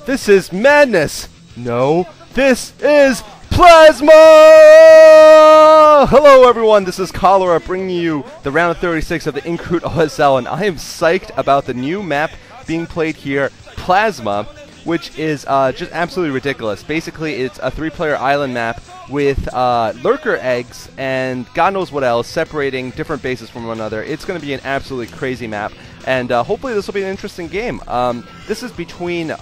This is madness! No, this is Plasma! Hello everyone, this is Cholera bringing you the round of 36 of the Incruit OSL, and I am psyched about the new map being played here, Plasma, which is just absolutely ridiculous. Basically, it's a 3-player island map with lurker eggs and God knows what else, separating different bases from one another. It's going to be an absolutely crazy map, and hopefully this will be an interesting game. This is between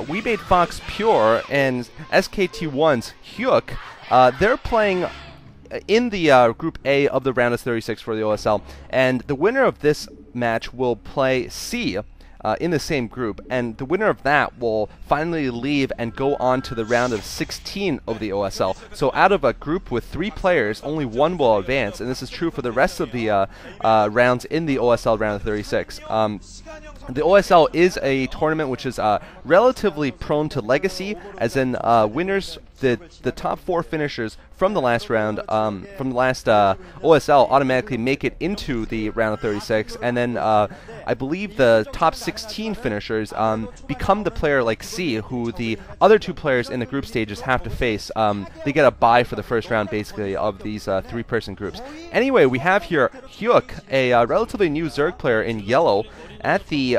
We Made Fox Pure and SKT1's Hyuk. They're playing in the Group A of the round of 36 for the OSL, and the winner of this match will play C in the same group, and the winner of that will finally leave and go on to the round of 16 of the OSL. So out of a group with 3 players, only one will advance, and this is true for the rest of the rounds in the OSL round of 36. The OSL is a tournament which is relatively prone to legacy, as in winners, the top 4 finishers from the last round, from the last OSL automatically make it into the round of 36, and then I believe the top 16 finishers become the player like C, who the other 2 players in the group stages have to face. They get a bye for the first round, basically, of these 3-person groups. Anyway, we have here Hyuk, a relatively new Zerg player in yellow, at the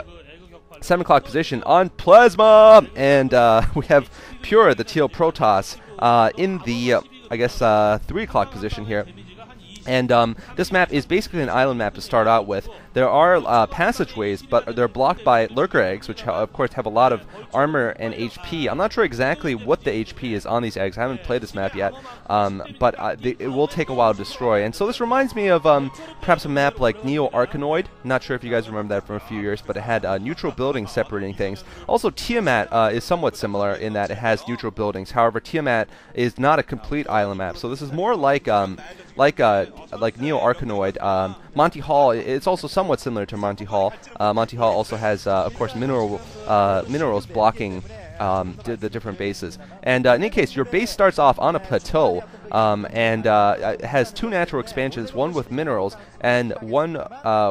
7 o'clock position on Plasma, and we have Pure, the Teal Protoss, in the, I guess, 3 o'clock position here. And this map is basically an island map to start out with. There are passageways, but they're blocked by lurker eggs, which of course have a lot of armor and HP. I'm not sure exactly what the HP is on these eggs. I haven't played this map yet, but it will take a while to destroy. And so this reminds me of perhaps a map like Neo Arkanoid. Not sure if you guys remember that from a few years, but it had neutral buildings separating things. Also, Tiamat is somewhat similar in that it has neutral buildings. However, Tiamat is not a complete island map, so this is more like Neo Arkanoid. Monty Hall, it's also somewhat similar to Monty Hall. Monty Hall also has, of course, minerals blocking the different bases. And in any case, your base starts off on a plateau, and it has 2 natural expansions, one with minerals and one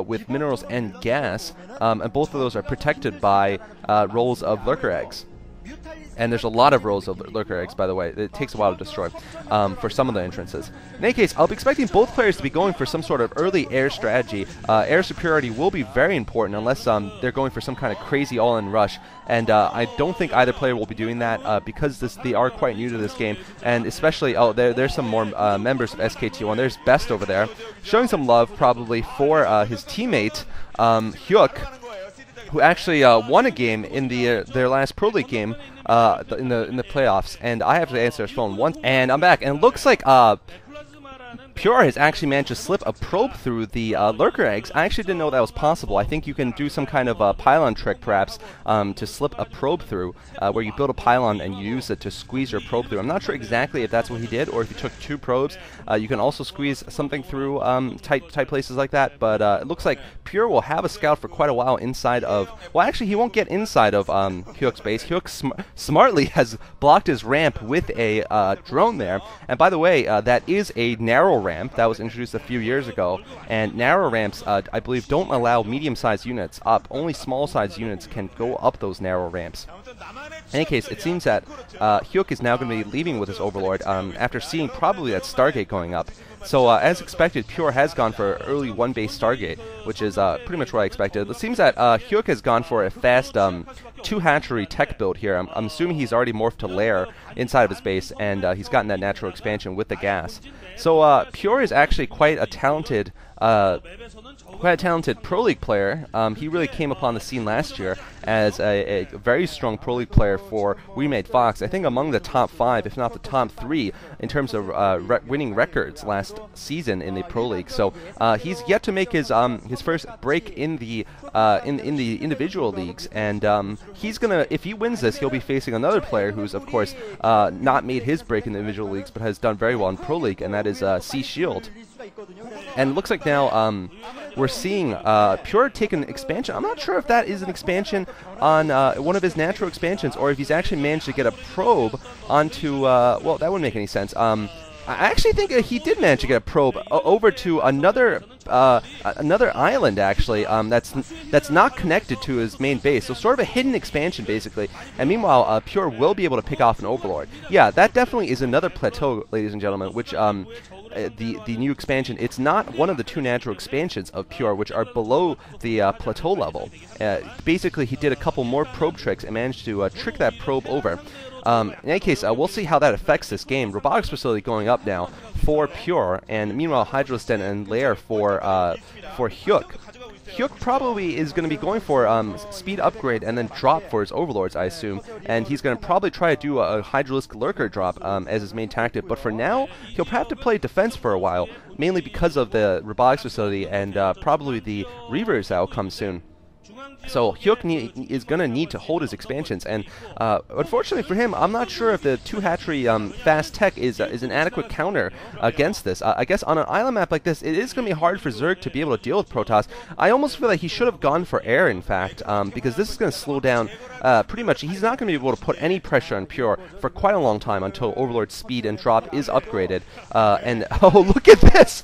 with minerals and gas, and both of those are protected by rows of lurker eggs. And there's a lot of rows of lurker eggs, by the way. It takes a while to destroy for some of the entrances. In any case, I'll be expecting both players to be going for some sort of early air strategy. Air superiority will be very important unless they're going for some kind of crazy all-in rush. And I don't think either player will be doing that because they are quite new to this game. And especially, there's some more members of SKT1. There's Best over there, showing some love probably for his teammate, Hyuk, who actually won a game in their last Proleague game in the playoffs, and I have to answer his phone once, and I'm back, and it looks like Pure has actually managed to slip a probe through the lurker eggs. I actually didn't know that was possible. I think you can do some kind of pylon trick, perhaps, to slip a probe through, where you build a pylon and you use it to squeeze your probe through. I'm not sure exactly if that's what he did, or if he took 2 probes. You can also squeeze something through tight places like that, but it looks like Pure will have a scout for quite a while inside of... Well, actually, he won't get inside of Hyuk's base. Hyuk smartly has blocked his ramp with a drone there. And by the way, that is a narrow ramp that was introduced a few years ago, and narrow ramps, I believe, don't allow medium-sized units up. Only small-sized units can go up those narrow ramps. In any case, it seems that Hyuk is now going to be leaving with his Overlord after seeing probably that Stargate going up. So, as expected, Pure has gone for early 1-base Stargate, which is pretty much what I expected. It seems that Hyuk has gone for a fast 2-hatchery tech build here. I'm assuming he's already morphed to Lair inside of his base, and he's gotten that natural expansion with the gas. So, Pure is actually quite a talented Proleague player. He really came upon the scene last year as a very strong Proleague player for We Made Fox. I think among the top 5, if not the top 3, in terms of winning records last season in the Proleague. So he's yet to make his first break in the individual leagues, and he's gonna, if he wins this, he'll be facing another player who's of course not made his break in the individual leagues, but has done very well in Proleague, and that is C Shield. And it looks like now we're seeing Pure take an expansion. I'm not sure if that is an expansion on one of his natural expansions, or if he's actually managed to get a probe onto, well, that wouldn't make any sense. I actually think he did manage to get a probe over to another another island actually that's not connected to his main base, so sort of a hidden expansion basically. And meanwhile, Pure will be able to pick off an Overlord. Yeah, that definitely is another plateau, ladies and gentlemen, which the new expansion, it's not one of the 2 natural expansions of Pure, which are below the plateau level. Basically, he did a couple more probe tricks and managed to trick that probe over. In any case, we'll see how that affects this game. Robotics Facility going up now for Pure, and meanwhile Hydrosten and Lair for Hyuk. Hyuk probably is going to be going for speed upgrade and then drop for his Overlords, I assume. And he's going to probably try to do a Hydralisk Lurker drop as his main tactic. But for now, he'll have to play defense for a while, mainly because of the Robotics Facility and probably the Reavers that will come soon. So Hyuk is going to need to hold his expansions, and unfortunately for him, I'm not sure if the 2 hatchery fast tech is an adequate counter against this. I guess on an island map like this, it is going to be hard for Zerg to be able to deal with Protoss. I almost feel like he should have gone for air, in fact, because this is going to slow down pretty much. He's not going to be able to put any pressure on Pure for quite a long time until Overlord's speed and drop is upgraded. And oh, look at this!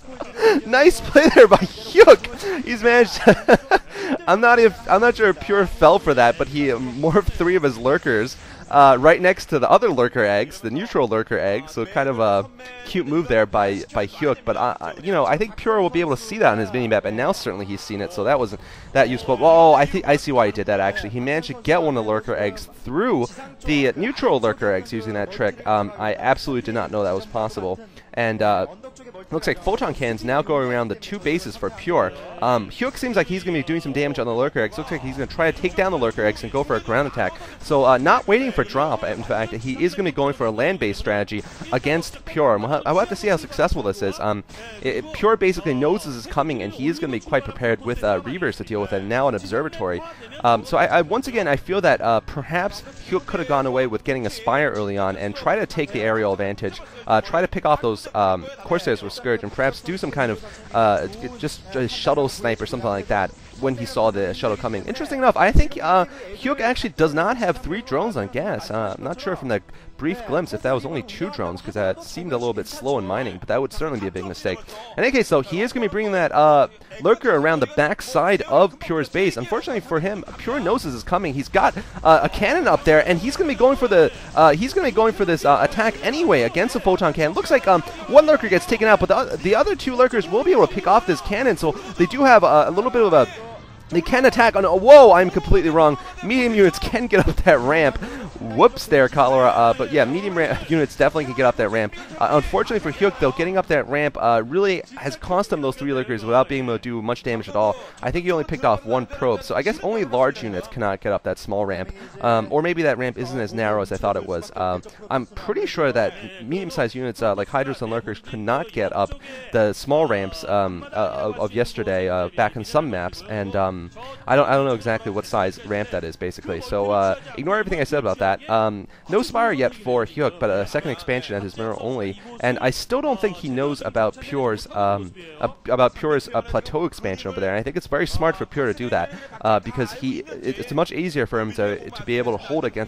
Nice play there by Hyuk. He's managed to I'm not sure if Pure fell for that, but he morphed 3 of his lurkers right next to the other lurker eggs, the neutral lurker eggs. So kind of a cute move there by Hyuk. But you know, I think Pure will be able to see that on his minimap, and now certainly he's seen it. So that wasn't that useful. Oh, I see why he did that. Actually, he managed to get one of the lurker eggs through the neutral lurker eggs using that trick. I absolutely did not know that was possible. And looks like Photon Cannons now going around the 2 bases for Pure. Hyuk seems like he's going to be doing some damage on the Lurker Eggs. Looks like he's going to try to take down the Lurker Eggs and go for a ground attack. So not waiting for drop, in fact, he is going to be going for a land-based strategy against Pure. And we'll have to see how successful this is. Pure basically knows this is coming, and he is going to be quite prepared with Reavers to deal with it, and now an Observatory. So once again, I feel that perhaps Hyuk could have gone away with getting a Spire early on and try to take the aerial advantage, try to pick off those Corsairs with Scourge, and perhaps do some kind of just a shuttle snipe or something like that when he saw the shuttle coming. Interesting enough, I think Hyuk actually does not have 3 drones on gas. I'm not sure from that brief glimpse if that was only 2 drones, because that seemed a little bit slow in mining, but that would certainly be a big mistake. In any case, though, he is going to be bringing that lurker around the back side of Pure's base. Unfortunately for him, Pure knows this is coming. He's got a cannon up there, and he's going to be going for the this attack anyway against the photon cannon. Looks like one lurker gets taken out, but the other 2 lurkers will be able to pick off this cannon, so they do have a little bit of a... They can attack on... Whoa, I'm completely wrong. Medium units can get up that ramp. Whoops there, Cholera. But yeah, medium units definitely can get up that ramp. Unfortunately for Hyuk, though, getting up that ramp really has cost him those 3 lurkers without being able to do much damage at all. I think he only picked off 1 probe, so I guess only large units cannot get up that small ramp. Or maybe that ramp isn't as narrow as I thought it was. I'm pretty sure that medium-sized units like Hydras and Lurkers could not get up the small ramps of yesterday back in some maps, and I don't know exactly what size ramp that is, basically. So ignore everything I said about that. No Spire yet for Hyuk, but a second expansion at his mineral only, and I still don't think he knows about Pure's plateau expansion over there. And I think it's very smart for Pure to do that because it's much easier for him to be able to hold against